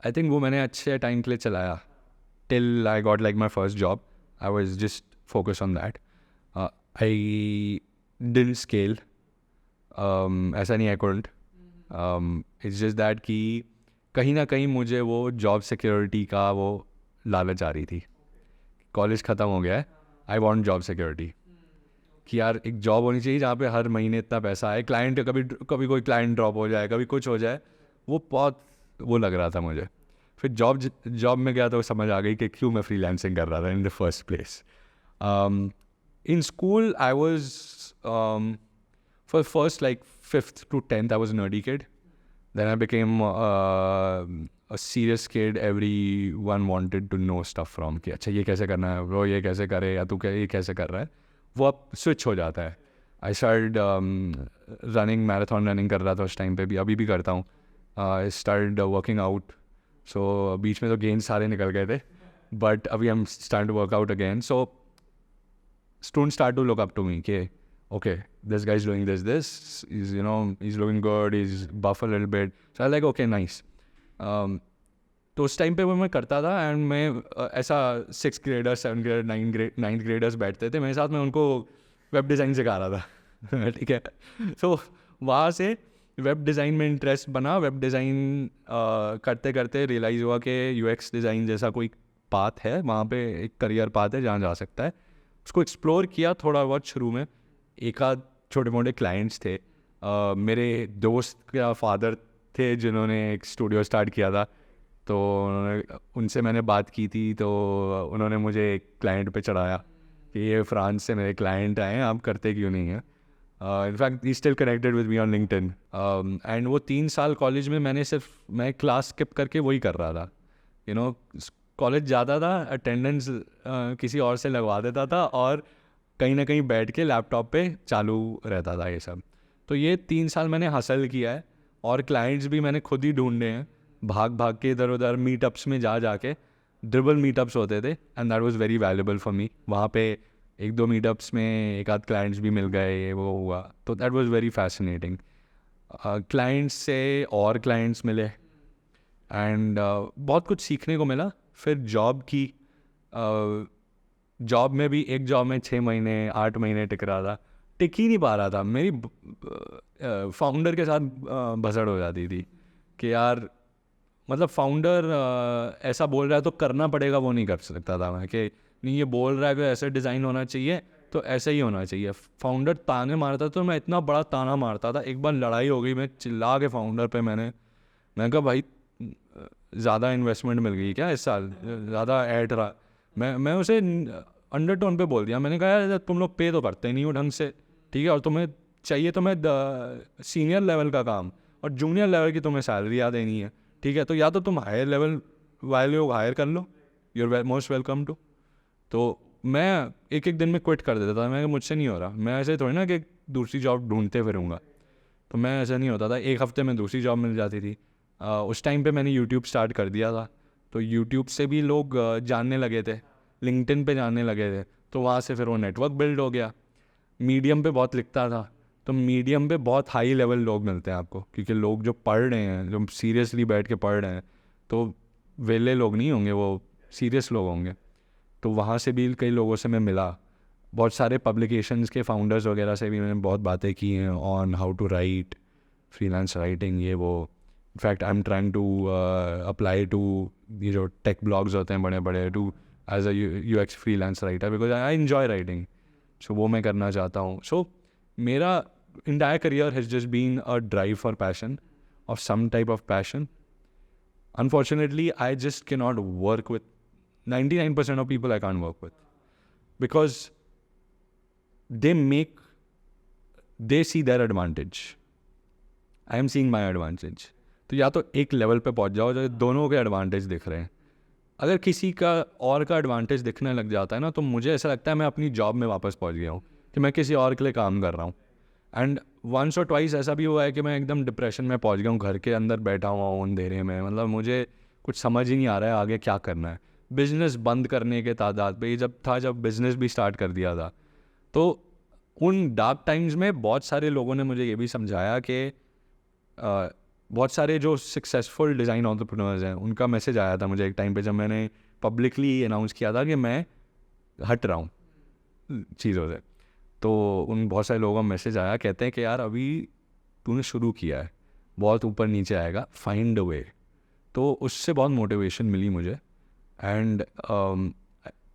आई थिंक वो मैंने अच्छे टाइम के लिए चलाया till I got like my first job. I was just focus on that. I didn't scale, ऐसा नहीं, I couldn't. It's just that कि कहीं ना कहीं मुझे वो जॉब सिक्योरिटी का वो लालच आ रही थी. कॉलेज ख़त्म हो गया है, आई वॉन्ट जॉब सिक्योरिटी, कि यार एक जॉब होनी चाहिए जहाँ पे हर महीने इतना पैसा आए. क्लाइंट कभी कोई क्लाइंट ड्रॉप हो जाए, कभी कुछ हो जाए, वो बहुत वो लग रहा था मुझे. फिर जॉब में गया तो समझ आ गई कि क्यों मैं फ्रीलांसिंग कर रहा था in the first place. in school, I was, for first like 5th to 10th, I was a nerdy kid. Then I became a serious kid. Everyone wanted to know stuff from कि अच्छा ये कैसे करना है bro, ये कैसे करे, या तू ये कैसे कर रहा है, वो अब switch हो जाता है. I started running, marathon running कर रहा था उस टाइम पे भी, अभी भी करता हूँ. I started working out. So बीच में तो gains सारे निकल गए थे, but अभी I'm starting to work out again. So students start to look up to me कि okay, this guy's doing this, he's, you know, he's looking good, he's buff a little bit. So I was like, okay, nice. तो उस time पे वो मैं करता था, and मैं ऐसा 6th grader 7th grader 9th graders बैठते थे मेरे साथ, मैं उनको वेब डिज़ाइन सिखा रहा था. ठीक है. तो वहाँ से वेब डिज़ाइन में इंटरेस्ट बना. वेब डिज़ाइन करते करते रियलाइज़ हुआ कि यूएक्स डिज़ाइन जैसा कोई पाथ है, वहाँ पे एक करियर पाथ है जहाँ जा सकता है. उसको एक्सप्लोर किया थोड़ा बहुत शुरू में. एक आध छोटे मोटे क्लाइंट्स थे. मेरे दोस्त का फादर थे जिन्होंने एक स्टूडियो स्टार्ट किया था, तो उनसे मैंने बात की थी, तो उन्होंने मुझे एक क्लाइंट पे चढ़ाया कि ये फ्रांस से मेरे क्लाइंट आए हैं, आप करते क्यों नहीं हैं. In fact he still connected with me on LinkedIn. And वो 3 साल कॉलेज में मैं क्लास स्किप करके वही कर रहा था. यू नो, कॉलेज जाता था, अटेंडेंस किसी और से लगवा देता था, और कहीं ना कहीं बैठ के लैपटॉप पे चालू रहता था ये सब. तो ये 3 साल मैंने हासिल किया है, और क्लाइंट्स भी मैंने खुद ही ढूंढे हैं, भाग भाग के इधर उधर मीटअप्स में जाके. ड्रिबल मीटअप्स होते थे, and that was very valuable for me. वहाँ पे 1-2 मीटअप्स में एक आध क्लाइंट्स भी मिल गए, वो हुआ. तो that was very fascinating. Clients से और क्लाइंट्स मिले, एंड बहुत कुछ सीखने को मिला. फिर जॉब की. जॉब में भी एक जॉब में 6 महीने 8 महीने टिक रहा था, टिक ही नहीं पा रहा था. मेरी फाउंडर के साथ भसड़ हो जाती थी कि यार, मतलब फाउंडर ऐसा बोल रहा है तो करना पड़ेगा, वो नहीं कर सकता था मैं. कि नहीं, ये बोल रहा है कि ऐसे डिज़ाइन होना चाहिए तो ऐसे ही होना चाहिए. फाउंडर ताने मारता तो मैं इतना बड़ा ताना मारता था. एक बार लड़ाई हो गई, मैं चिल्ला के फाउंडर पे मैंने कहा भाई ज़्यादा इन्वेस्टमेंट मिल गई क्या इस साल, ज़्यादा ऐड रहा. मैं उसे अंडरटोन पे बोल दिया. मैंने कहा यार, तुम लोग पे तो करते नहीं हो ढंग से, ठीक है, और तुम्हें चाहिए तो मैं सीनियर लेवल का काम और जूनियर लेवल की तुम्हें सैलरी याद देनी है, ठीक है, तो या तो तुम हायर लेवल वाले लोग हायर कर लो, you are most welcome to. तो मैं एक दिन में क्विट कर देता था. मैं मुझसे नहीं हो रहा. मैं ऐसे थोड़ी ना कि दूसरी जॉब ढूंढते फिरूँगा, तो मैं ऐसा नहीं होता था. 1 हफ्ते में दूसरी जॉब मिल जाती थी. उस टाइम पे मैंने यूट्यूब स्टार्ट कर दिया था, तो यूट्यूब से भी लोग जानने लगे थे, लिंक्डइन पे जानने लगे थे, तो वहाँ से फिर वो नेटवर्क बिल्ड हो गया. मीडियम पे बहुत लिखता था, तो मीडियम पे बहुत हाई लेवल लोग मिलते हैं आपको, क्योंकि लोग जो पढ़ रहे हैं, जो सीरियसली बैठ के पढ़ रहे हैं, तो वेले लोग नहीं होंगे, वो सीरियस लोग होंगे. तो वहाँ से भी कई लोगों से मैं मिला. बहुत सारे पब्लिकेशंस के फाउंडर्स वगैरह से भी मैंने बहुत बातें की हैं on how to write, freelance writing, ये वो. In fact I am trying to apply to ये जो टेक ब्लॉग्स होते हैं बड़े बड़े, to as a UX freelance writer, because I enjoy writing. So वो मैं करना चाहता हूँ. सो मेरा entire career has just been a drive for passion, of some type of passion. Unfortunately, I just cannot work with 99% of people. I can't work with, because they see their advantage. I am seeing my advantage. तो या तो एक level पे पहुंच जाओ जो दोनों के एडवांटेज दिख रहे हैं. अगर किसी का और का एडवांटेज दिखने लग जाता है ना, तो मुझे ऐसा लगता है मैं अपनी जॉब में वापस पहुंच गया हूँ, कि मैं किसी और के लिए काम कर रहा हूँ. एंड 1 or 2 ऐसा भी हुआ है कि मैं एकदम डिप्रेशन में पहुंच गया हूँ, घर के अंदर बैठा हुआ हूँ अंधेरे में. मतलब मुझे कुछ समझ ही नहीं आ रहा है आगे क्या करना है. बिज़नेस बंद करने के तादाद पे जब बिज़नेस भी स्टार्ट कर दिया था. तो उन डार्क टाइम्स में बहुत सारे लोगों ने मुझे ये भी समझाया कि बहुत सारे जो सक्सेसफुल डिज़ाइन एंटरप्रेन्योर्स हैं, उनका मैसेज आया था मुझे एक टाइम पे, जब मैंने पब्लिकली अनाउंस किया था कि मैं हट रहा हूँ चीज़ों से. तो उन बहुत सारे लोगों का मैसेज आया, कहते हैं कि यार अभी तूने शुरू किया है, बहुत ऊपर नीचे आएगा, फाइंड अ वे. तो उससे बहुत मोटिवेशन मिली मुझे. एंड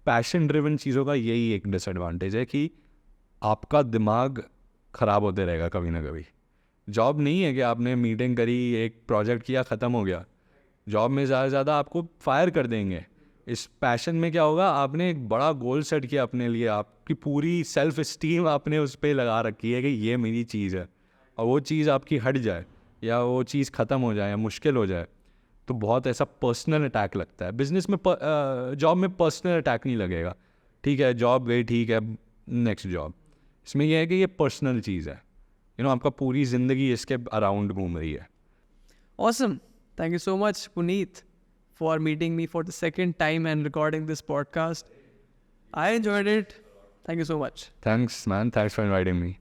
पैशन ड्रिवन चीज़ों का यही एक डिसएडवांटेज है कि आपका दिमाग ख़राब होते रहेगा कभी ना कभी. जॉब नहीं है कि आपने मीटिंग करी, एक प्रोजेक्ट किया, ख़त्म हो गया. जॉब में ज़्यादा से ज़्यादा आपको फायर कर देंगे, इस पैशन में क्या होगा, आपने एक बड़ा गोल सेट किया अपने लिए, आपकी पूरी सेल्फ इस्टीम आपने उस पर लगा रखी है कि ये मेरी चीज़ है, और वो चीज़ आपकी हट जाए या वो चीज़ ख़त्म हो जाए या मुश्किल हो जाए तो बहुत ऐसा पर्सनल अटैक लगता है। बिजनेस में जॉब में पर्सनल अटैक नहीं लगेगा, ठीक है जॉब गई ठीक है नेक्स्ट जॉब। इसमें यह है कि ये पर्सनल चीज़ है, आपका पूरी ज़िंदगी इसके अराउंड घूम रही है। Awesome. Thank you so much, Puneet, for meeting me for the second time and recording this podcast. I enjoyed it. Thank you so much. Thanks man, thanks for inviting me.